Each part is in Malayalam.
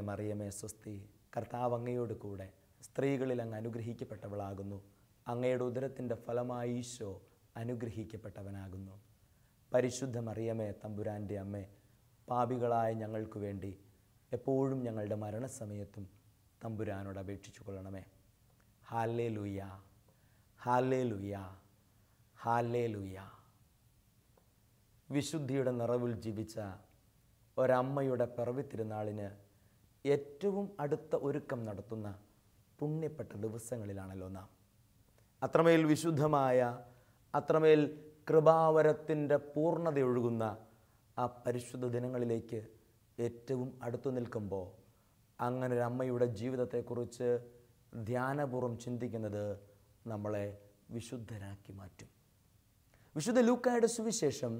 നിറഞ്ഞ മറിയമേ സ്വസ്തി, കർത്താവ് അങ്ങയോട് കൂടെ സ്ത്രീകളിൽ അങ്ങ് അനുഗ്രഹിക്കപ്പെട്ടവളാകുന്നു. അങ്ങയുടെ ഉദരത്തിൻ്റെ ഫലമായി ഈശോ അനുഗ്രഹിക്കപ്പെട്ടവനാകുന്നു. പരിശുദ്ധ മറിയമേ തമ്പുരാൻ്റെ അമ്മേ, പാപികളായ ഞങ്ങൾക്ക് വേണ്ടി എപ്പോഴും ഞങ്ങളുടെ മരണസമയത്തും തമ്പുരാനോട് അപേക്ഷിച്ചു കൊള്ളണമേ. Hallelujah, hallelujah, hallelujah. വിശുദ്ധിയുടെ നിറവിൽ ജീവിച്ച ഒരമ്മയുടെ പിറവി തിരുനാളിന് ഏറ്റവും അടുത്ത ഒരുക്കം നടത്തുന്ന പുണ്യപ്പെട്ട ദിവസങ്ങളിലാണല്ലോ നാം. അത്രമേൽ വിശുദ്ധമായ, അത്രമേൽ കൃപാവരത്തിൻ്റെ പൂർണ്ണതയൊഴുകുന്ന ആ പരിശുദ്ധ ദിനങ്ങളിലേക്ക് ഏറ്റവും അടുത്തു നിൽക്കുമ്പോൾ അങ്ങനെ ഒരു അമ്മയുടെ ജീവിതത്തെക്കുറിച്ച് ധ്യാനപൂർവ്വം ചിന്തിക്കുന്നത് നമ്മളെ വിശുദ്ധരാക്കി മാറ്റും. വിശുദ്ധ ലൂക്കായുടെ സുവിശേഷം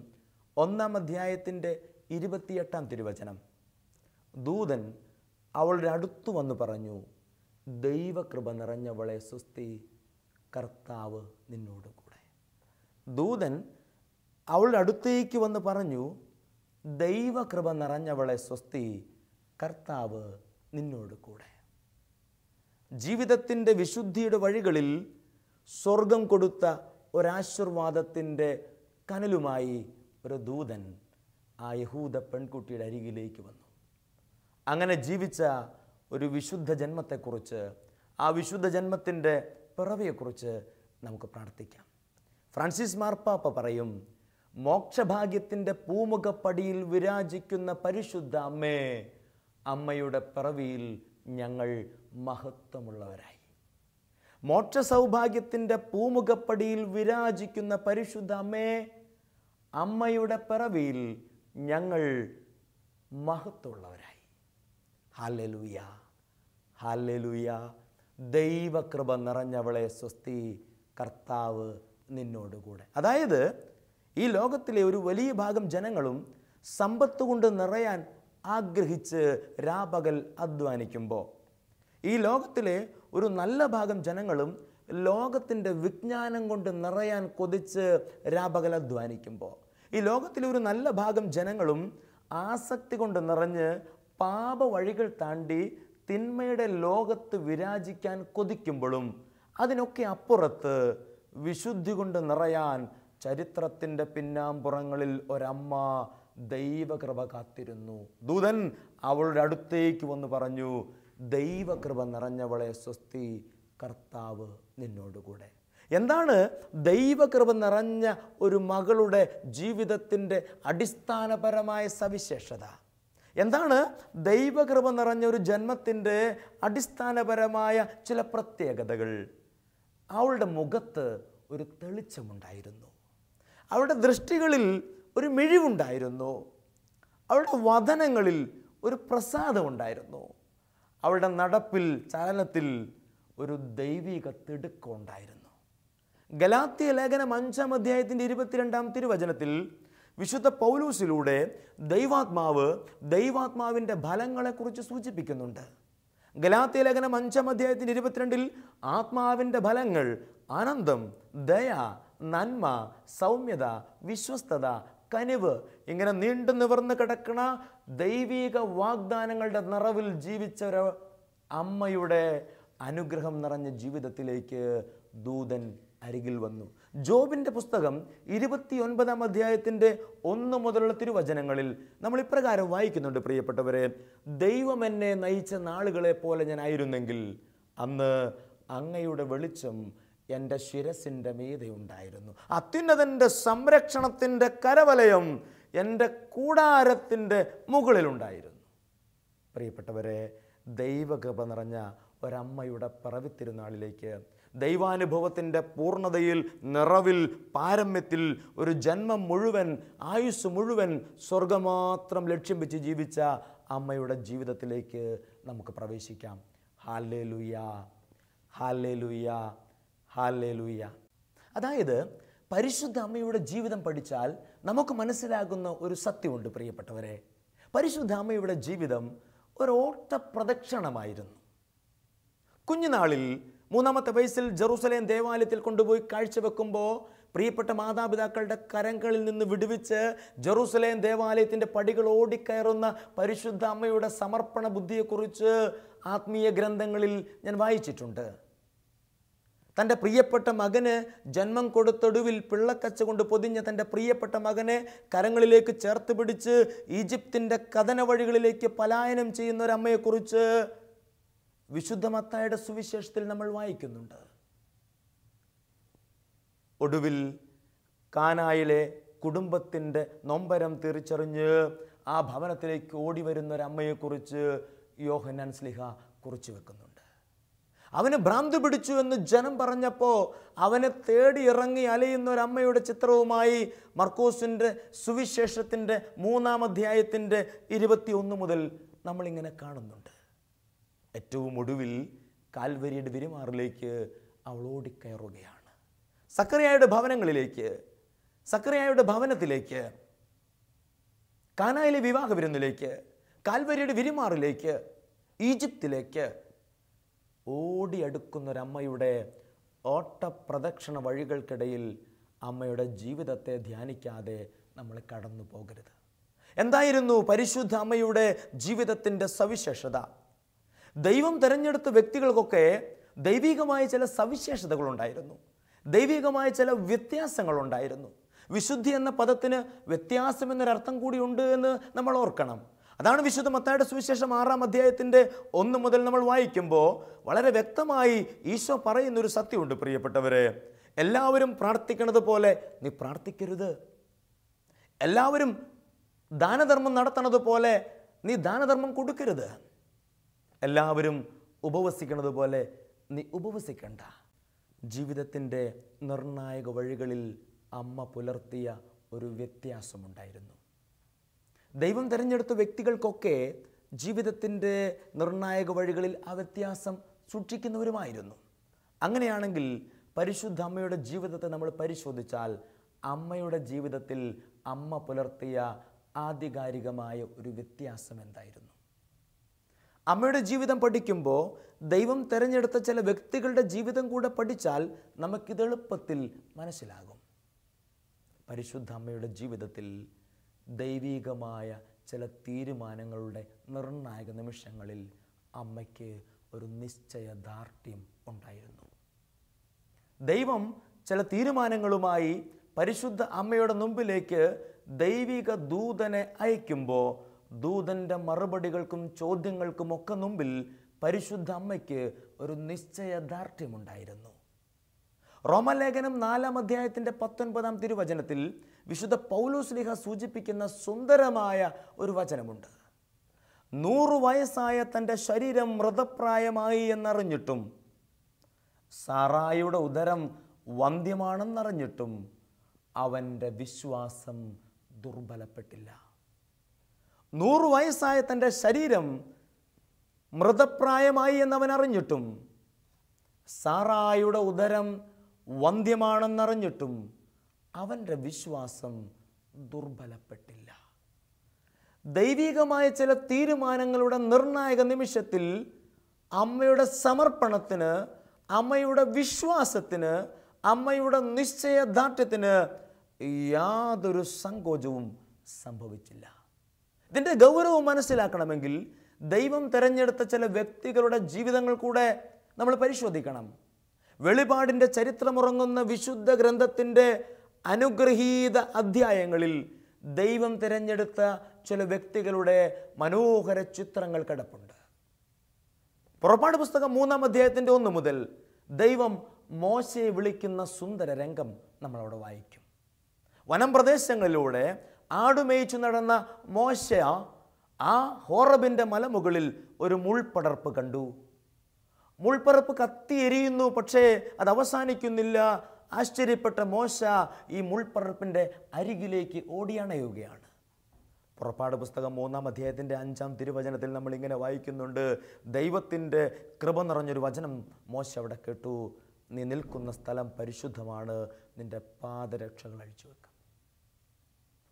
1-ാം അധ്യായത്തിൻ്റെ 28-ാം തിരുവചനം, ദൂതൻ അവളുടെ അടുത്തു വന്ന് പറഞ്ഞു, ദൈവകൃപ നിറഞ്ഞവളെ സ്വസ്തി, കർത്താവ് നിന്നോട് കൂടെ. ദൂതൻ അവളുടെ അടുത്തേക്ക് വന്ന് പറഞ്ഞു, ദൈവകൃപ നിറഞ്ഞവളെ സ്വസ്തി, കർത്താവ് നിന്നോട് കൂടെ. ജീവിതത്തിൻ്റെ വിശുദ്ധിയുടെ വഴികളിൽ സ്വർഗം കൊടുത്ത ഒരാശീർവാദത്തിൻ്റെ കനലുമായി ഒരു ദൂതൻ ആ യഹൂദ പെൺകുട്ടിയുടെ അരികിലേക്ക് വന്നു. അങ്ങനെ ജീവിച്ച ഒരു വിശുദ്ധ ജന്മത്തെക്കുറിച്ച്, ആ വിശുദ്ധ ജന്മത്തിൻ്റെ പിറവിയെക്കുറിച്ച് നമുക്ക് പ്രാർത്ഥിക്കാം. ഫ്രാൻസിസ് മാർപ്പാപ്പ പറയും, മോക്ഷഭാഗ്യത്തിൻ്റെ പൂമുഖപ്പടിയിൽ വിരാജിക്കുന്ന പരിശുദ്ധ അമ്മേ, അമ്മയുടെ പിറവിയിൽ ഞങ്ങൾ മഹത്വമുള്ളവരായി. മോക്ഷ സൗഭാഗ്യത്തിൻ്റെ പൂമുഖപ്പടിയിൽ വിരാജിക്കുന്ന പരിശുദ്ധ അമ്മേ, അമ്മയുടെ പിറവിയിൽ ഞങ്ങൾ മഹത്വമുള്ളവരായി. Hallelujah, hallelujah. ദൈവകൃപ നിറഞ്ഞവളെ സ്വസ്തി, കർത്താവ് നിന്നോടുകൂടെ. അതായത് ഈ ലോകത്തിലെ ഒരു വലിയ ഭാഗം ജനങ്ങളും സമ്പത്ത് കൊണ്ട് നിറയാൻ ആഗ്രഹിച്ച് രാപകൽ അധ്വാനിക്കുമ്പോൾ, ഈ ലോകത്തിലെ ഒരു നല്ല ഭാഗം ജനങ്ങളും ലോകത്തിൻ്റെ വിജ്ഞാനം കൊണ്ട് നിറയാൻ കൊതിച്ച് രാപകൽ അധ്വാനിക്കുമ്പോൾ, ഈ ലോകത്തിലെ ഒരു നല്ല ഭാഗം ജനങ്ങളും ആസക്തി കൊണ്ട് നിറഞ്ഞ് പാപ വഴികൾ താണ്ടി തിന്മയുടെ ലോകത്ത് വിരാജിക്കാൻ കൊതിക്കുമ്പോഴും, അതിനൊക്കെ അപ്പുറത്ത് വിശുദ്ധി കൊണ്ട് നിറയാൻ ചരിത്രത്തിൻ്റെ പിന്നാമ്പുറങ്ങളിൽ ഒരമ്മ ദൈവകൃപ കാത്തിരുന്നു. ദൂതൻ അവളുടെ അടുത്തേക്ക് വന്ന് പറഞ്ഞു, ദൈവകൃപ നിറഞ്ഞവളെ സ്വസ്തി, കർത്താവ് നിന്നോടുകൂടെ. എന്താണ് ദൈവകൃപ നിറഞ്ഞ ഒരു മകളുടെ ജീവിതത്തിൻ്റെ അടിസ്ഥാനപരമായ സവിശേഷത? എന്താണ് ദൈവകൃപ നിറഞ്ഞ ഒരു ജന്മത്തിൻ്റെ അടിസ്ഥാനപരമായ ചില പ്രത്യേകതകൾ? അവളുടെ മുഖത്ത് ഒരു തെളിച്ചമുണ്ടായിരുന്നു, അവളുടെ ദൃഷ്ടികളിൽ ഒരു മിഴിവുണ്ടായിരുന്നു, അവളുടെ വദനങ്ങളിൽ ഒരു പ്രസാദമുണ്ടായിരുന്നു, അവളുടെ നടപ്പിൽ, ചലനത്തിൽ ഒരു ദൈവിക തിടുക്കമുണ്ടായിരുന്നു. ഗലാത്യ ലേഖനം 5-ാം അധ്യായത്തിൻ്റെ 22-ാം തിരുവചനത്തിൽ വിശുദ്ധ പൗലൂസിലൂടെ ദൈവാത്മാവിൻ്റെ ഫലങ്ങളെക്കുറിച്ച് സൂചിപ്പിക്കുന്നുണ്ട്. ഗലാത്യ ലേഖനം 5-ാം അധ്യായത്തിൻ്റെ 22-ൽ ആത്മാവിൻ്റെ ഫലങ്ങൾ ആനന്ദം, ദയ, നന്മ, സൗമ്യത, വിശ്വസ്തത, കനിവ്, ഇങ്ങനെ നീണ്ടു നിവർന്ന് കിടക്കുന്ന ദൈവിക വാഗ്ദാനങ്ങളുടെ നിറവിൽ ജീവിച്ച ഒരു അമ്മയുടെ അനുഗ്രഹം നിറഞ്ഞ ജീവിതത്തിലേക്ക് ദൂതൻ അരികിൽ വന്നു. ജോബിൻ്റെ പുസ്തകം 29-ാം അധ്യായത്തിൻ്റെ 1 മുതലുള്ള തിരുവചനങ്ങളിൽ നമ്മൾ ഇപ്രകാരം വായിക്കുന്നുണ്ട്, പ്രിയപ്പെട്ടവരെ, ദൈവം എന്നെ നയിച്ച നാളുകളെ പോലെ ഞാൻ ആയിരുന്നെങ്കിൽ അന്ന് അങ്ങയുടെ വെളിച്ചം എൻ്റെ ശിരസിൻ്റെ മീതെ ഉണ്ടായിരുന്നു. അത്യുന്നതൻ്റെ സംരക്ഷണത്തിൻ്റെ കരവലയം എൻ്റെ കൂടാരത്തിൻ്റെ മുകളിലുണ്ടായിരുന്നു. പ്രിയപ്പെട്ടവരെ, ദൈവകൃപ നിറഞ്ഞ ഒരമ്മയുടെ പിറവി തിരുനാളിലേക്ക്, ദൈവാനുഭവത്തിൻ്റെ പൂർണ്ണതയിൽ, നിറവിൽ, പാരമ്യത്തിൽ ഒരു ജന്മം മുഴുവൻ, ആയുസ് മുഴുവൻ സ്വർഗമാത്രം ലക്ഷ്യം വെച്ച് ജീവിച്ച അമ്മയുടെ ജീവിതത്തിലേക്ക് നമുക്ക് പ്രവേശിക്കാം. Hallelujah, hallelujah, hallelujah. അതായത് പരിശുദ്ധ അമ്മയുടെ ജീവിതം പഠിച്ചാൽ നമുക്ക് മനസ്സിലാകുന്ന ഒരു സത്യമുണ്ട്, പ്രിയപ്പെട്ടവരെ. പരിശുദ്ധ അമ്മയുടെ ജീവിതം ഒരു ഓട്ടപ്രദക്ഷിണമായിരുന്നു. കുഞ്ഞുനാളിൽ 3-ാമത്തെ വയസ്സിൽ ജെറുസലേം ദേവാലയത്തിൽ കൊണ്ടുപോയി കാഴ്ചവെക്കുമ്പോൾ പ്രിയപ്പെട്ട മാതാപിതാക്കളുടെ കരങ്ങളിൽ നിന്ന് വിടുവിച്ച് ജെറുസലേം ദേവാലയത്തിൻ്റെ പടികൾ ഓടിക്കയറുന്ന പരിശുദ്ധ അമ്മയുടെ സമർപ്പണ ബുദ്ധിയെക്കുറിച്ച് ആത്മീയ ഗ്രന്ഥങ്ങളിൽ ഞാൻ വായിച്ചിട്ടുണ്ട്. തൻ്റെ പ്രിയപ്പെട്ട മകന് ജന്മം കൊടുത്തൊടുവിൽ പിള്ളക്കച്ച കൊണ്ട് പൊതിഞ്ഞ തൻ്റെ പ്രിയപ്പെട്ട മകനെ കരങ്ങളിലേക്ക് ചേർത്ത് പിടിച്ച് ഈജിപ്തിൻ്റെ കഥന വഴികളിലേക്ക് പലായനം ചെയ്യുന്ന ഒരമ്മയെക്കുറിച്ച് വിശുദ്ധ മത്തായിയുടെ സുവിശേഷത്തിൽ നമ്മൾ വായിക്കുന്നുണ്ട്. ഒടുവിൽ കാനായിലെ കുടുംബത്തിൻ്റെ നൊമ്പരം തിരിച്ചറിഞ്ഞ് ആ ഭവനത്തിലേക്ക് ഓടി വരുന്ന ഒരമ്മയെക്കുറിച്ച് യോഹന്നാൻ ശ്ലീഹ കുറിച്ചു വെക്കുന്നുണ്ട്. അവന് ഭ്രാന്ത് പിടിച്ചു എന്ന് ജനം പറഞ്ഞപ്പോൾ അവനെ തേടി ഇറങ്ങി അലയുന്ന ഒരമ്മയുടെ ചിത്രവുമായി മർക്കോസിൻ്റെ സുവിശേഷത്തിൻ്റെ 3-ാം അധ്യായത്തിൻ്റെ 21 മുതൽ നമ്മളിങ്ങനെ കാണുന്നുണ്ട്. ഏറ്റവും ഒടുവിൽ കാൽവരിയുടെ വിരിമാറിലേക്ക് അവൾ ഓടിക്കയറുകയാണ്. സക്കറിയായുടെ ഭവനങ്ങളിലേക്ക്, സക്കറിയായുടെ ഭവനത്തിലേക്ക്, കാനായിലെ വിവാഹ വിരുന്നിലേക്ക്, കാൽവരിയുടെ വിരിമാറിലേക്ക്, ഈജിപ്തിലേക്ക് ഓടിയടുക്കുന്നൊരമ്മയുടെ ഓട്ടപ്രദക്ഷിണ വഴികൾക്കിടയിൽ അമ്മയുടെ ജീവിതത്തെ ധ്യാനിക്കാതെ നമ്മൾ കടന്നു പോകരുത്. എന്തായിരുന്നു പരിശുദ്ധ അമ്മയുടെ ജീവിതത്തിൻ്റെ സവിശേഷത? ദൈവം തിരഞ്ഞെടുത്ത വ്യക്തികൾക്കൊക്കെ ദൈവികമായ ചില സവിശേഷതകളുണ്ടായിരുന്നു, ദൈവികമായ ചില വ്യത്യാസങ്ങളുണ്ടായിരുന്നു. വിശുദ്ധി എന്ന പദത്തിന് വ്യത്യാസം എന്നൊരർത്ഥം കൂടിയുണ്ട് എന്ന് നമ്മൾ ഓർക്കണം. അതാണ് വിശുദ്ധ മത്തായിയുടെ സുവിശേഷം 6-ാം അധ്യായത്തിൻ്റെ 1 മുതൽ നമ്മൾ വായിക്കുമ്പോൾ വളരെ വ്യക്തമായി ഈശോ പറയുന്നൊരു സത്യമുണ്ട്. പ്രിയപ്പെട്ടവരെ, എല്ലാവരും പ്രാർത്ഥിക്കുന്നത് പോലെ നീ പ്രാർത്ഥിക്കരുത്. എല്ലാവരും ദാനധർമ്മം നടത്തണത് പോലെ നീ ദാനധർമ്മം കൊടുക്കരുത്. എല്ലാവരും ഉപവസിക്കുന്നത് പോലെ നീ ഉപവസിക്കണ്ട. ജീവിതത്തിൻ്റെ നിർണായക വഴികളിൽ അമ്മ പുലർത്തിയ ഒരു വ്യത്യാസമുണ്ടായിരുന്നു. ദൈവം തിരഞ്ഞെടുത്ത വ്യക്തികൾക്കൊക്കെ ജീവിതത്തിൻ്റെ നിർണായക വഴികളിൽ ആ വ്യത്യാസം സൂക്ഷിക്കുന്നവരുമായിരുന്നു. അങ്ങനെയാണെങ്കിൽ പരിശുദ്ധ അമ്മയുടെ ജീവിതത്തെ നമ്മൾ പരിശോധിച്ചാൽ അമ്മയുടെ ജീവിതത്തിൽ അമ്മ പുലർത്തിയ ആധികാരികമായ ഒരു വ്യത്യാസം എന്തായിരുന്നു? അമ്മയുടെ ജീവിതം പഠിക്കുമ്പോൾ ദൈവം തിരഞ്ഞെടുത്ത ചില വ്യക്തികളുടെ ജീവിതം കൂടെ പഠിച്ചാൽ നമുക്കിത് എളുപ്പത്തിൽ മനസ്സിലാകും. പരിശുദ്ധ അമ്മയുടെ ജീവിതത്തിൽ ദൈവികമായ ചില തീരുമാനങ്ങളുടെ നിർണായക നിമിഷങ്ങളിൽ അമ്മയ്ക്ക് ഒരു നിശ്ചയദാർഢ്യം ഉണ്ടായിരുന്നു. ദൈവം ചില തീരുമാനങ്ങളുമായി പരിശുദ്ധ അമ്മയുടെ മുമ്പിലേക്ക് ദൈവിക ദൂതനെ അയക്കുമ്പോൾ ദൂതൻ്റെ മറുപടികൾക്കും ചോദ്യങ്ങൾക്കും ഒക്കെ മുമ്പിൽ പരിശുദ്ധ അമ്മയ്ക്ക് ഒരു നിശ്ചയദാർഢ്യമുണ്ടായിരുന്നു. റോമലേഖനം 4-ാം അധ്യായത്തിൻ്റെ 19-ാം തിരുവചനത്തിൽ വിശുദ്ധ പൗലോസ്ലീഹ സൂചിപ്പിക്കുന്ന സുന്ദരമായ ഒരു വചനമുണ്ട്. 100 വയസ്സായ തൻ്റെ ശരീരം മൃതപ്രായമായി എന്നറിഞ്ഞിട്ടും സാറായുടെ ഉദരം വന്ധ്യമാണെന്നറിഞ്ഞിട്ടും അവൻ്റെ വിശ്വാസം ദുർബലപ്പെട്ടില്ല. 100 വയസ്സായ തൻ്റെ ശരീരം മൃതപ്രായമായി എന്നവൻ അറിഞ്ഞിട്ടും സാറായുടെ ഉദരം വന്ധ്യമാണെന്നറിഞ്ഞിട്ടും അവൻ്റെ വിശ്വാസം ദുർബലപ്പെട്ടില്ല. ദൈവികമായ ചില തീരുമാനങ്ങളുടെ നിർണായക നിമിഷത്തിൽ അമ്മയുടെ സമർപ്പണത്തിന്, അമ്മയുടെ വിശ്വാസത്തിന്, അമ്മയുടെ നിശ്ചയദാർഢ്യത്തിന് യാതൊരു സങ്കോചവും സംഭവിച്ചില്ല. ഇതിൻ്റെ ഗൗരവം മനസ്സിലാക്കണമെങ്കിൽ ദൈവം തിരഞ്ഞെടുത്ത ചില വ്യക്തികളുടെ ജീവിതങ്ങൾ കൂടെ നമ്മൾ പരിശോധിക്കണം. വെളിപാടിൻ്റെ ചരിത്രമുറങ്ങുന്ന വിശുദ്ധ ഗ്രന്ഥത്തിൻ്റെ അനുഗ്രഹീത അധ്യായങ്ങളിൽ ദൈവം തിരഞ്ഞെടുത്ത ചില വ്യക്തികളുടെ മനോഹര ചിത്രങ്ങൾ കിടപ്പുണ്ട്. പുറപ്പാട് പുസ്തകം 3-ാം അധ്യായത്തിൻ്റെ 1 മുതൽ ദൈവം മോശയെ വിളിക്കുന്ന സുന്ദര രംഗം നമ്മളവിടെ വായിക്കും. വനം പ്രദേശങ്ങളിലൂടെ ആടുമേയിച്ചു നടന്ന മോശ ആ ഹോറബിൻ്റെ മലമുകളിൽ ഒരു മുൾപടർപ്പ് കണ്ടു. മുൾപ്പറപ്പ് കത്തിയെരിയുന്നു, പക്ഷേ അത് അവസാനിക്കുന്നില്ല. ആശ്ചര്യപ്പെട്ട മോശ ഈ മുൾപ്പറപ്പിൻ്റെ അരികിലേക്ക് ഓടിയണയുകയാണ്. പുറപ്പാട് പുസ്തകം 3-ാം അധ്യായത്തിൻ്റെ 5-ാം തിരുവചനത്തിൽ നമ്മൾ ഇങ്ങനെ വായിക്കുന്നുണ്ട്. ദൈവത്തിൻ്റെ കൃപ നിറഞ്ഞൊരു വചനം മോശ അവിടെ കേട്ടു. നീ നിൽക്കുന്ന സ്ഥലം പരിശുദ്ധമാണ്, നിന്റെ പാദരക്ഷകൾ അഴിച്ചു വെക്കാം.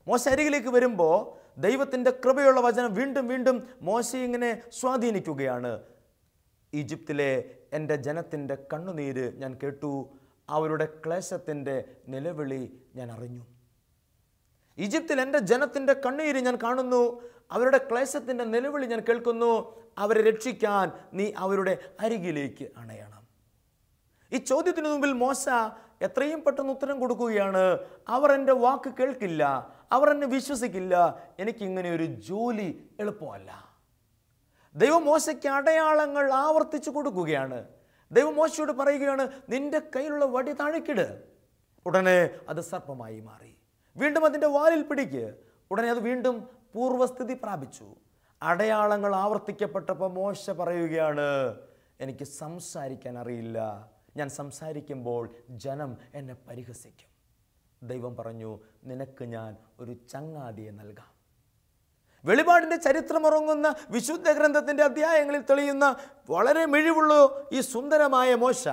മോശ അരികിലേക്ക് വരുമ്പോൾ ദൈവത്തിൻ്റെ കൃപയുള്ള വചനം വീണ്ടും വീണ്ടും മോശ ഇങ്ങനെ സ്വാധീനിക്കുകയാണ്. ഈജിപ്തിലെ എൻ്റെ ജനത്തിൻ്റെ കണ്ണുനീര് ഞാൻ കേട്ടു, അവരുടെ ക്ലേശത്തിൻ്റെ നിലവിളി ഞാൻ അറിഞ്ഞു. ഈജിപ്തിൽ എൻ്റെ ജനത്തിൻ്റെ കണ്ണീര് ഞാൻ കാണുന്നു. അവരുടെ ക്ലേശത്തിൻ്റെ നിലവിളി ഞാൻ കേൾക്കുന്നു. അവരെ രക്ഷിക്കാൻ നീ അവരുടെ അരികിലേക്ക് അണയണം. ഈ ചോദ്യത്തിന് മുമ്പിൽ മോശ എത്രയും പെട്ടെന്ന് ഉത്തരം കൊടുക്കുകയാണ്. അവർ എൻ്റെ വാക്ക് കേൾക്കില്ല, അവർ എന്നെ വിശ്വസിക്കില്ല. എനിക്കിങ്ങനെ ഒരു ജോലി എളുപ്പമല്ല. ദൈവം മോശയ്ക്ക് അടയാളങ്ങൾ ആവർത്തിച്ചു കൊടുക്കുകയാണ്. ദൈവം മോശയോട് പറയുകയാണ്, നിന്റെ കയ്യിലുള്ള വടി താഴേക്കിട്. ഉടനെ അത് സർപ്പമായി മാറി. വീണ്ടും അതിൻ്റെ വാലിൽ പിടിക്ക്. ഉടനെ അത് വീണ്ടും പൂർവ്വസ്ഥിതി പ്രാപിച്ചു. അടയാളങ്ങൾ ആവർത്തിക്കപ്പെട്ടപ്പോൾ മോശ പറയുകയാണ്, എനിക്ക് സംസാരിക്കാൻ അറിയില്ല. ഞാൻ സംസാരിക്കുമ്പോൾ ജനം എന്നെ പരിഹസിക്കും. ദൈവം പറഞ്ഞു, നിനക്ക് ഞാൻ ഒരു ചങ്ങാതിയെ നൽകാം. വെളിപാടിൻ്റെ ചരിത്രമുറങ്ങുന്ന വിശുദ്ധ ഗ്രന്ഥത്തിൻ്റെ അധ്യായങ്ങളിൽ തെളിയുന്ന വളരെ മിഴിവുള്ള ഈ സുന്ദരമായ മോശ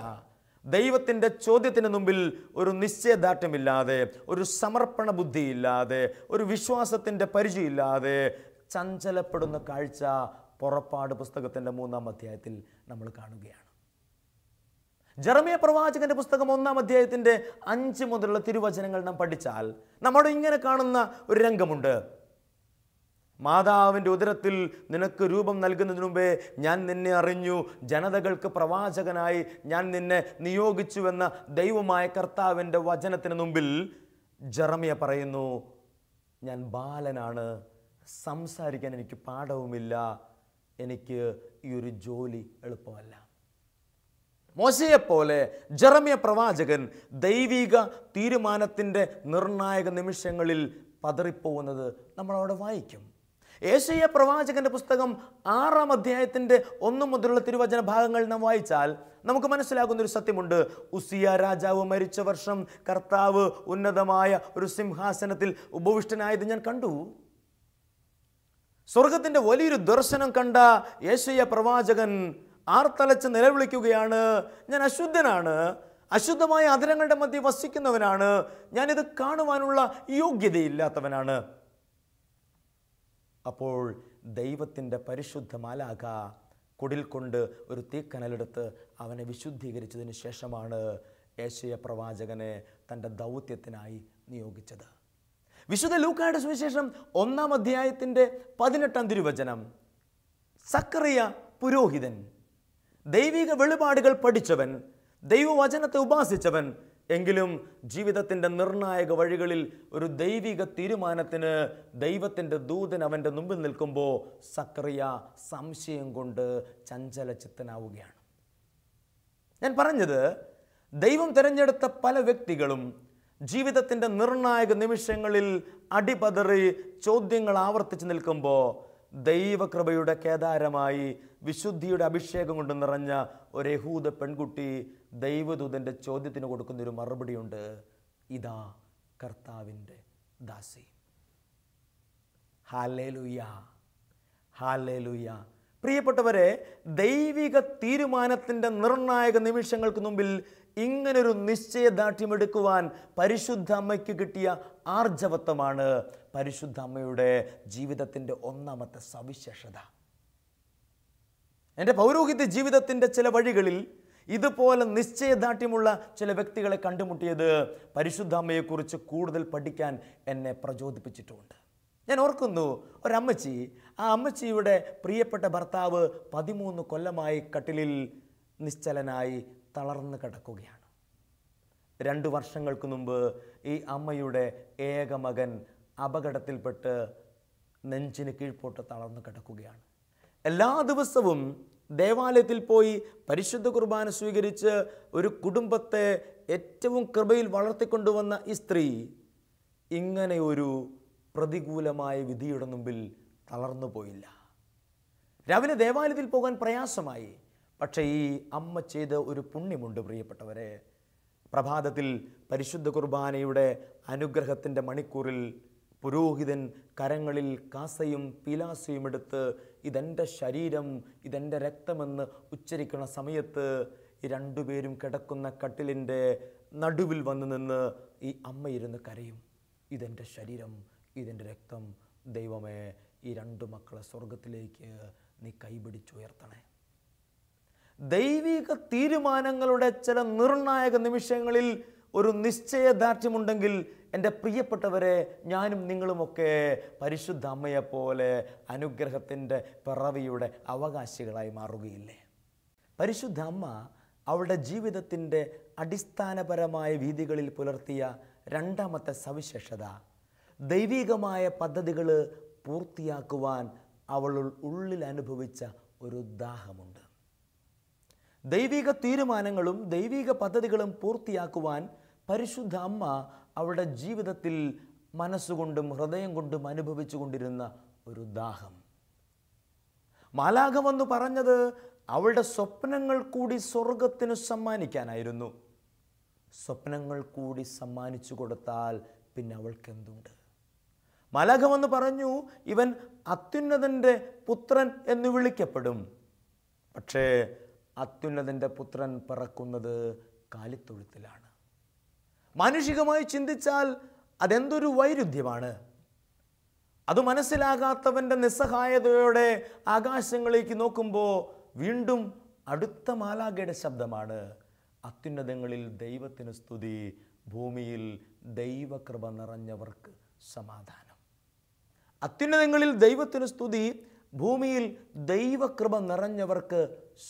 ദൈവത്തിൻ്റെ ചോദ്യത്തിന് മുമ്പിൽ ഒരു നിശ്ചയദാർഢ്യമില്ലാതെ, ഒരു സമർപ്പണ ബുദ്ധിയില്ലാതെ, ഒരു വിശ്വാസത്തിൻ്റെ പരിചയമില്ലാതെ ചഞ്ചലപ്പെടുന്ന കാഴ്ച പുറപ്പാട് പുസ്തകത്തിൻ്റെ 3-ാം അധ്യായത്തിൽ നമ്മൾ കാണുകയാണ്. ജെറമ്യ പ്രവാചകന്റെ പുസ്തകം 1-ാം അധ്യായത്തിൻ്റെ 5 മുതലുള്ള തിരുവചനങ്ങൾ നാം പഠിച്ചാൽ നമ്മുടെ ഇങ്ങനെ കാണുന്ന ഒരു രംഗമുണ്ട്. മാതാവിൻ്റെ ഉദരത്തിൽ നിനക്ക് രൂപം നൽകുന്നതിന് മുമ്പേ ഞാൻ നിന്നെ അറിഞ്ഞു, ജനതകൾക്ക് പ്രവാചകനായി ഞാൻ നിന്നെ നിയോഗിച്ചുവെന്ന ദൈവമായ കർത്താവിൻ്റെ വചനത്തിന് മുമ്പിൽ ജെറമ്യ പറയുന്നു, ഞാൻ ബാലനാണ്, സംസാരിക്കാൻ എനിക്ക് പാഠവുമില്ല, എനിക്ക് ഈ ഒരു ജോലി എളുപ്പമല്ല. മോശയെപ്പോലെ ജെറമ്യ പ്രവാചകൻ ദൈവിക തീരുമാനത്തിൻ്റെ നിർണായക നിമിഷങ്ങളിൽ പതറിപ്പോകുന്നത് നമ്മളവിടെ വായിക്കും. യേശയ്യാ പ്രവാചകന്റെ പുസ്തകം 6-ാം അധ്യായത്തിൻ്റെ 1 മുതലുള്ള തിരുവചന ഭാഗങ്ങൾ നാം വായിച്ചാൽ നമുക്ക് മനസ്സിലാകുന്നൊരു സത്യമുണ്ട്. ഉസിയ രാജാവ് മരിച്ച വർഷം കർത്താവ് ഉന്നതമായ ഒരു സിംഹാസനത്തിൽ ഉപവിഷ്ടനായത് ഞാൻ കണ്ടു. സ്വർഗത്തിൻ്റെ വലിയൊരു ദർശനം കണ്ട യേശയ്യാ പ്രവാചകൻ ആർത്തലച്ച് നിലവിളിക്കുകയാണ്, ഞാൻ അശുദ്ധനാണ്, അശുദ്ധമായ അധരങ്ങളുടെ മധ്യ വസിക്കുന്നവനാണ്, ഞാനിത് കാണുവാനുള്ള യോഗ്യതയില്ലാത്തവനാണ്. അപ്പോൾ ദൈവത്തിൻ്റെ പരിശുദ്ധ മാലാഖ കുടിൽ കൊണ്ട് ഒരു തീക്കനലെടുത്ത് അവനെ വിശുദ്ധീകരിച്ചതിന് ശേഷമാണ് യേശയ്യാ പ്രവാചകനെ തൻ്റെ ദൗത്യത്തിനായി നിയോഗിച്ചത്. വിശുദ്ധ ലൂക്കായുടെ സുവിശേഷം 1-ാം അധ്യായത്തിൻ്റെ 18-ാം തിരുവചനം, സക്കറിയ പുരോഹിതൻ, ദൈവിക വെളിപാടുകൾ പഠിച്ചവൻ, ദൈവവചനത്തെ ഉപാസിച്ചവൻ, എങ്കിലും ജീവിതത്തിൻ്റെ നിർണായക വഴികളിൽ ഒരു ദൈവിക തീരുമാനത്തിന് ദൈവത്തിൻ്റെ ദൂതൻ അവൻ്റെ മുമ്പിൽ നിൽക്കുമ്പോൾ സക്കറിയ സംശയം കൊണ്ട് ചഞ്ചലചിത്തനാവുകയാണ്. ഞാൻ പറഞ്ഞത്, ദൈവം തിരഞ്ഞെടുത്ത പല വ്യക്തികളും ജീവിതത്തിൻ്റെ നിർണായക നിമിഷങ്ങളിൽ അടിപതറി ചോദ്യങ്ങൾ ആവർത്തിച്ച് നിൽക്കുമ്പോൾ ദൈവകൃപയുടെ കേദാരമായി വിശുദ്ധിയുടെ അഭിഷേകം കൊണ്ട് നിറഞ്ഞ ഒരു യഹൂദ പെൺകുട്ടി ദൈവദൂതൻ്റെ ചോദ്യത്തിന് കൊടുക്കുന്നൊരു മറുപടിയുണ്ട്, ഇതാ കർത്താവിൻ്റെ ദാസി. Hallelujah, hallelujah. പ്രിയപ്പെട്ടവരെ, ദൈവിക തീരുമാനത്തിൻ്റെ നിർണായക നിമിഷങ്ങൾക്ക് മുമ്പിൽ ഇങ്ങനൊരു നിശ്ചയദാർഢ്യമെടുക്കുവാൻ പരിശുദ്ധ അമ്മയ്ക്ക് കിട്ടിയ ആർജവത്വമാണ് പരിശുദ്ധ അമ്മയുടെ ജീവിതത്തിൻ്റെ 1-ാമത്തെ സവിശേഷത. എൻ്റെ പൗരോഹിത്യ ജീവിതത്തിൻ്റെ ചില വഴികളിൽ ഇതുപോലെ നിശ്ചയദാർഢ്യമുള്ള ചില വ്യക്തികളെ കണ്ടുമുട്ടിയത് പരിശുദ്ധ അമ്മയെക്കുറിച്ച് കൂടുതൽ പഠിക്കാൻ എന്നെ പ്രചോദിപ്പിച്ചിട്ടുമുണ്ട്. ഞാൻ ഓർക്കുന്നു, ഒരമ്മച്ചി, ആ അമ്മച്ചിയുടെ പ്രിയപ്പെട്ട ഭർത്താവ് 13 കൊല്ലമായി കട്ടിലിൽ നിശ്ചലനായി തളർന്നു കിടക്കുകയാണ്. 2 വർഷങ്ങൾക്ക് മുമ്പ് ഈ അമ്മയുടെ ഏക മകൻ അപകടത്തിൽപ്പെട്ട് നെഞ്ചിന് കീഴ്പോട്ട് തളർന്നു കിടക്കുകയാണ്. എല്ലാ ദിവസവും ദേവാലയത്തിൽ പോയി പരിശുദ്ധ കുർബാന സ്വീകരിച്ച് ഒരു കുടുംബത്തെ ഏറ്റവും കൃപയിൽ വളർത്തിക്കൊണ്ടുവന്ന ഈ സ്ത്രീ ഇങ്ങനെ ഒരു പ്രതികൂലമായ വിധിയുടെ മുമ്പിൽ തളർന്നു പോയില്ല. രാവിലെ ദേവാലയത്തിൽ പോകാൻ പ്രയാസമായി. പക്ഷേ ഈ അമ്മ ചെയ്ത ഒരു പുണ്യമുണ്ട് പ്രിയപ്പെട്ടവരെ. പ്രഭാതത്തിൽ പരിശുദ്ധ കുർബാനയുടെ അനുഗ്രഹത്തിൻ്റെ മണിക്കൂറിൽ പുരോഹിതൻ കരങ്ങളിൽ കാസയും പീലാസയും എടുത്ത് ഇതെൻ്റെ ശരീരം, ഇതെൻ്റെ രക്തമെന്ന് ഉച്ചരിക്കുന്ന സമയത്ത് ഈ 2 പേരും കിടക്കുന്ന കട്ടിലിൻ്റെ നടുവിൽ വന്നു നിന്ന് ഈ അമ്മ ഇരുന്ന് കരയും, ഇതെൻ്റെ ശരീരം, ഇതെൻ്റെ രക്തം, ദൈവമേ ഈ 2 മക്കളെ സ്വർഗത്തിലേക്ക് നീ കൈപിടിച്ചുയർത്തണേ. ദൈവിക തീരുമാനങ്ങളുടെ ചില നിർണായക നിമിഷങ്ങളിൽ ഒരു നിശ്ചയദാർഢ്യമുണ്ടെങ്കിൽ എൻ്റെ പ്രിയപ്പെട്ടവരെ, ഞാനും നിങ്ങളുമൊക്കെ പരിശുദ്ധ അമ്മയെപ്പോലെ അനുഗ്രഹത്തിൻ്റെ പിറവിയുടെ അവകാശികളായി മാറുകയില്ലേ? പരിശുദ്ധ അമ്മ അവളുടെ ജീവിതത്തിൻ്റെ അടിസ്ഥാനപരമായ രീതികളിൽ പുലർത്തിയ രണ്ടാമത്തെ സവിശേഷത, ദൈവികമായ പദ്ധതികൾ പൂർത്തിയാക്കുവാൻ അവൾ ഉള്ളിൽ അനുഭവിച്ച ഒരു ദാഹമുണ്ട്. ദൈവിക തീരുമാനങ്ങളും ദൈവിക പദ്ധതികളും പൂർത്തിയാക്കുവാൻ പരിശുദ്ധ അമ്മ അവളുടെ ജീവിതത്തിൽ മനസ്സുകൊണ്ടും ഹൃദയം കൊണ്ടും അനുഭവിച്ചു കൊണ്ടിരുന്ന ഒരു ദാഹം. മാലാഖ വന്നു പറഞ്ഞത് അവളുടെ സ്വപ്നങ്ങൾ കൂടി സ്വർഗത്തിന് സമ്മാനിക്കാനായിരുന്നു. സ്വപ്നങ്ങൾ കൂടി സമ്മാനിച്ചു കൊടുത്താൽ പിന്നെ അവൾക്ക് എന്തുണ്ട്? മാലാഖ വന്ന് പറഞ്ഞു, ഇവൻ അത്യുന്നതൻ്റെ പുത്രൻ എന്ന് വിളിക്കപ്പെടും. പക്ഷേ അത്യുന്നതൻ്റെ പുത്രൻ പിറക്കുന്നത് കാലിത്തൊഴുത്തിലാണ്. മാനുഷികമായി ചിന്തിച്ചാൽ അതെന്തൊരു വൈരുദ്ധ്യമാണ്! അത് മനസ്സിലാകാത്തവൻ്റെ നിസ്സഹായതയോടെ ആകാശങ്ങളിലേക്ക് നോക്കുമ്പോൾ വീണ്ടും അടുത്ത മാലാഖയുടെ ശബ്ദമാണ്, അത്യുന്നതങ്ങളിൽ ദൈവത്തിന് സ്തുതി, ഭൂമിയിൽ ദൈവകൃപ നിറഞ്ഞവർക്ക് സമാധാനം. അത്യുന്നതങ്ങളിൽ ദൈവത്തിന് സ്തുതി, ഭൂമിയിൽ ദൈവകൃപ നിറഞ്ഞവർക്ക്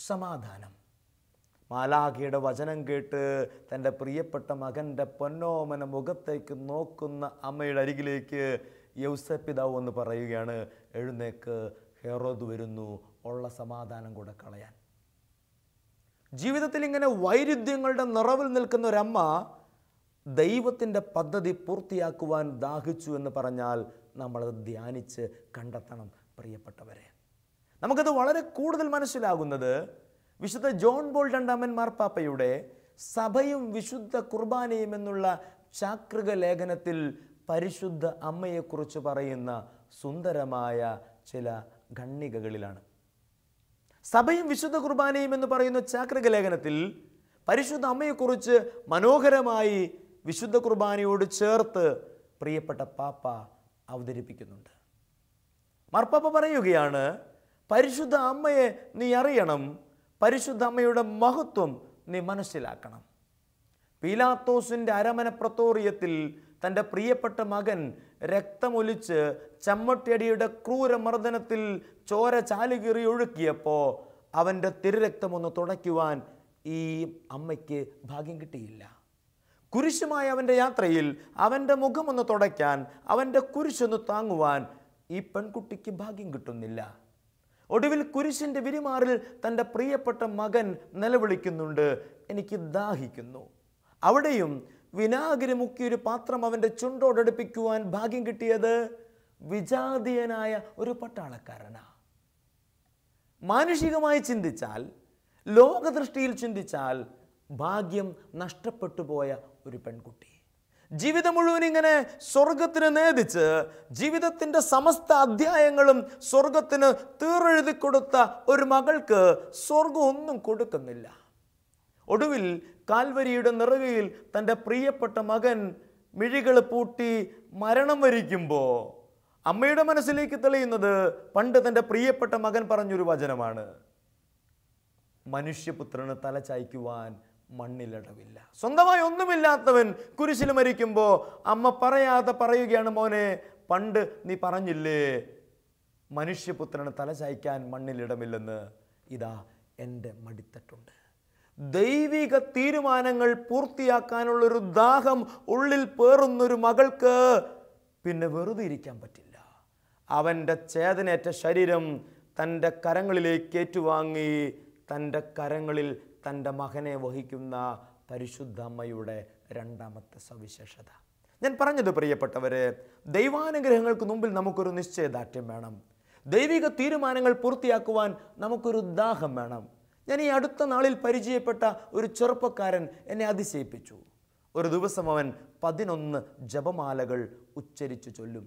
സമാധാനം. മാലാഖയുടെ വചനം കേട്ട് തൻ്റെ പ്രിയപ്പെട്ട മകൻ്റെ പൊന്നോമന മുഖത്തേക്ക് നോക്കുന്ന അമ്മയുടെ അരികിലേക്ക് യൗസേപ്പ് പിതാവ് എന്ന് പറയുകയാണ്, എഴുന്നേക്ക്, ഹെറോദ് വരുന്നു, ഉള്ള സമാധാനം കൂടെ കളയാൻ. ജീവിതത്തിൽ ഇങ്ങനെ വൈരുദ്ധ്യങ്ങളുടെ നിറവിൽ നിൽക്കുന്ന ഒരമ്മ ദൈവത്തിൻ്റെ പദ്ധതി പൂർത്തിയാക്കുവാൻ ദാഹിച്ചു എന്ന് പറഞ്ഞാൽ നമ്മളത് ധ്യാനിച്ച് കണ്ടെത്തണം പ്രിയപ്പെട്ടവരെ. നമുക്കത് വളരെ കൂടുതൽ മനസ്സിലാകുന്നത് വിശുദ്ധ ജോൺ പോൾ രണ്ടാമൻ മാർപ്പാപ്പയുടെ സഭയും വിശുദ്ധ കുർബാനയും എന്നുള്ള ചാക്രിക ലേഖനത്തിൽ പരിശുദ്ധ അമ്മയെക്കുറിച്ച് പറയുന്ന സുന്ദരമായ ചില ഖണ്ഡികകളിലാണ്. സഭയും വിശുദ്ധ കുർബാനയും എന്ന് പറയുന്ന ചാക്രിക ലേഖനത്തിൽ പരിശുദ്ധ അമ്മയെക്കുറിച്ച് മനോഹരമായി വിശുദ്ധ കുർബാനയോട് ചേർത്ത് പ്രിയപ്പെട്ട പാപ്പ അവതരിപ്പിക്കുന്നുണ്ട്. മാർപ്പാപ്പ പറയുകയാണ്, പരിശുദ്ധ അമ്മയെ നീ അറിയണം, പരിശുദ്ധ അമ്മയുടെ മഹത്വം നീ മനസ്സിലാക്കണം. പീലാത്തോസിൻ്റെ അരമന പ്രത്തോറിയത്തിൽ തൻ്റെ പ്രിയപ്പെട്ട മകൻ രക്തമൊലിച്ച് ചമ്മട്ടിയടിയുടെ ക്രൂരമർദ്ദനത്തിൽ ചോര ചാലുകീറി ഒഴുക്കിയപ്പോൾ അവൻ്റെ തിരുരക്തമൊന്ന് തുടയ്ക്കുവാൻ ഈ അമ്മയ്ക്ക് ഭാഗ്യം കിട്ടിയില്ല. കുരിശുമായ അവൻ്റെ യാത്രയിൽ അവൻ്റെ മുഖമൊന്ന് തുടയ്ക്കാൻ, അവൻ്റെ കുരിശൊന്ന് താങ്ങുവാൻ ഈ പെൺകുട്ടിക്ക് ഭാഗ്യം കിട്ടുന്നില്ല. ഒടുവിൽ കുരിശിൻ്റെ വിരിമാറിൽ തൻ്റെ പ്രിയപ്പെട്ട മകൻ നിലവിളിക്കുന്നുണ്ട്, എനിക്ക് ദാഹിക്കുന്നു. അവിടെയും വിനാഗിരി മുക്കിയൊരു പാത്രം അവൻ്റെ ചുണ്ടോടടുപ്പിക്കുവാൻ ഭാഗ്യം കിട്ടിയത് വിജാതീയനായ ഒരു പട്ടാളക്കാരനാണ്. മാനുഷികമായി ചിന്തിച്ചാൽ, ലോകദൃഷ്ടിയിൽ ചിന്തിച്ചാൽ ഭാഗ്യം നഷ്ടപ്പെട്ടു പോയ ഒരു പെൺകുട്ടി. ജീവിതം മുഴുവൻ ഇങ്ങനെ സ്വർഗത്തിന് നേദിച്ച് ജീവിതത്തിൻ്റെ സമസ്ത അധ്യായങ്ങളും സ്വർഗത്തിന് തീറെഴുതി കൊടുത്ത ഒരു മകൾക്ക് സ്വർഗം ഒന്നും കൊടുക്കുന്നില്ല. ഒടുവിൽ കാൽവരിയുടെ നെറുകയിൽ തൻ്റെ പ്രിയപ്പെട്ട മകൻ മിഴികൾ പൂട്ടി മരണം വരിക്കുമ്പോൾ അമ്മയുടെ മനസ്സിലേക്ക് തെളിയുന്നത് പണ്ട് തൻ്റെ പ്രിയപ്പെട്ട മകൻ പറഞ്ഞൊരു വചനമാണ്, മനുഷ്യപുത്രന് തല ചായ്ക്കുവാൻ മണ്ണിലടവില്ല. സ്വന്തമായി ഒന്നുമില്ലാത്തവൻ കുരിശിൽ മരിക്കുമ്പോൾ അമ്മ പറയാതെ പറയുകയാണ്, മോനെ, പണ്ട് നീ പറഞ്ഞില്ലേ മനുഷ്യപുത്രന് തല ചായ്ക്കാൻ മണ്ണിലിടമില്ലെന്ന്, ഇതാ എൻ്റെ മടിത്തട്ടുണ്ട്. ദൈവിക തീരുമാനങ്ങൾ പൂർത്തിയാക്കാനുള്ളൊരു ദാഹം ഉള്ളിൽ പേറുന്നൊരു മകൾക്ക് പിന്നെ വെറുതെ ഇരിക്കാൻ പറ്റില്ല. അവൻ്റെ ചേതനേറ്റ ശരീരം തൻ്റെ കരങ്ങളിലേക്ക് ഏറ്റുവാങ്ങി തൻ്റെ കരങ്ങളിൽ തൻ്റെ മകനെ വഹിക്കുന്ന പരിശുദ്ധ അമ്മയുടെ രണ്ടാമത്തെ സവിശേഷത. ഞാൻ പറഞ്ഞത് പ്രിയപ്പെട്ടവരെ, ദൈവാനുഗ്രഹങ്ങൾക്ക് മുമ്പിൽ നമുക്കൊരു നിശ്ചയദാർഢ്യം വേണം. ദൈവിക തീരുമാനങ്ങൾ പൂർത്തിയാക്കുവാൻ നമുക്കൊരു ദാഹം വേണം. ഞാൻ ഈ അടുത്ത നാളിൽ പരിചയപ്പെട്ട ഒരു ചെറുപ്പക്കാരൻ എന്നെ അതിശയിപ്പിച്ചു. ഒരു ദിവസം അവൻ 11 ജപമാലകൾ ഉച്ചരിച്ചു ചൊല്ലും.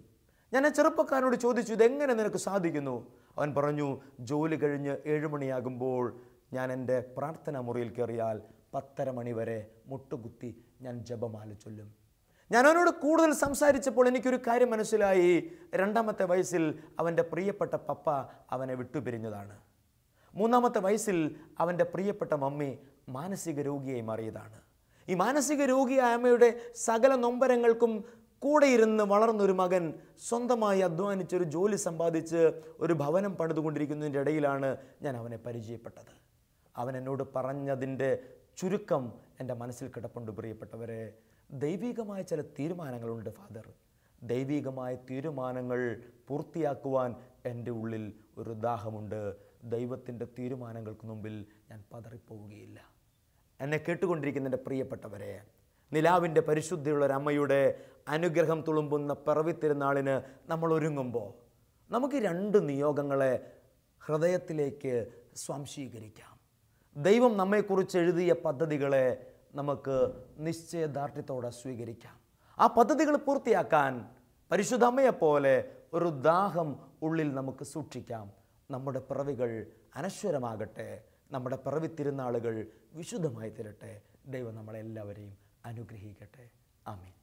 ഞാൻ ആ ചെറുപ്പക്കാരനോട് ചോദിച്ചു, ഇതെങ്ങനെ നിനക്ക് സാധിക്കുന്നു? അവൻ പറഞ്ഞു, ജോലി കഴിഞ്ഞ് 7 മണിയാകുമ്പോൾ ഞാൻ എൻ്റെ പ്രാർത്ഥനാ മുറിയിൽ കയറിയാൽ 10:30 മണി വരെ മുട്ടുകുത്തി ഞാൻ ജപമാല ചൊല്ലും. ഞാൻ അവനോട് കൂടുതൽ സംസാരിച്ചപ്പോൾ എനിക്കൊരു കാര്യം മനസ്സിലായി. 2ാമത്തെ വയസ്സിൽ അവൻ്റെ പ്രിയപ്പെട്ട പപ്പ അവനെ വിട്ടുപിരിഞ്ഞതാണ്. 3-ാമത്തെ വയസ്സിൽ അവൻ്റെ പ്രിയപ്പെട്ട മമ്മി മാനസിക രോഗിയായി മാറിയതാണ്. ഈ മാനസിക രോഗിയായ അമ്മയുടെ സകല നൊമ്പരങ്ങൾക്കും കൂടെ ഇരുന്ന് വളർന്നൊരു മകൻ സ്വന്തമായി അധ്വാനിച്ചൊരു ജോലി സമ്പാദിച്ച് ഒരു ഭവനം പണിതുകൊണ്ടിരിക്കുന്നതിൻ്റെ ഇടയിലാണ് ഞാൻ അവനെ പരിചയപ്പെട്ടത്. അവൻ എന്നോട് പറഞ്ഞതിൻ്റെ ചുരുക്കം എൻ്റെ മനസ്സിൽ കിടപ്പുണ്ട്. പ്രിയപ്പെട്ടവരെ, ദൈവികമായ ചില തീരുമാനങ്ങളുണ്ട് ഫാദർ. ദൈവികമായ തീരുമാനങ്ങൾ പൂർത്തിയാക്കുവാൻ എൻ്റെ ഉള്ളിൽ ഒരു ദാഹമുണ്ട്. ദൈവത്തിൻ്റെ തീരുമാനങ്ങൾക്ക് മുമ്പിൽ ഞാൻ പതറിപ്പോവുകയില്ല. എന്നെ കേട്ടുകൊണ്ടിരിക്കുന്ന എൻ്റെ പ്രിയപ്പെട്ടവരെ, നിലാവിൻ്റെ പരിശുദ്ധിയുള്ളൊരമ്മയുടെ അനുഗ്രഹം തുളുമ്പുന്ന പിറവി തിരുനാളിന് നമ്മൾ ഒരുങ്ങുമ്പോൾ നമുക്ക് 2 നിയോഗങ്ങളെ ഹൃദയത്തിലേക്ക് സ്വാംശീകരിക്കാം. ദൈവം നമ്മെക്കുറിച്ച് എഴുതിയ പദ്ധതികളെ നമുക്ക് നിശ്ചയദാർഢ്യത്തോടെ സ്വീകരിക്കാം. ആ പദ്ധതികൾ പൂർത്തിയാക്കാൻ പരിശുദ്ധ അമ്മയെപ്പോലെ ഒരു ദാഹം ഉള്ളിൽ നമുക്ക് സൂക്ഷിക്കാം. നമ്മുടെ പിറവികൾ അനശ്വരമാകട്ടെ. നമ്മുടെ പിറവി തിരുനാളുകൾ വിശുദ്ധമായി തീരട്ടെ. ദൈവം നമ്മളെല്ലാവരെയും അനുഗ്രഹിക്കട്ടെ. ആമേൻ.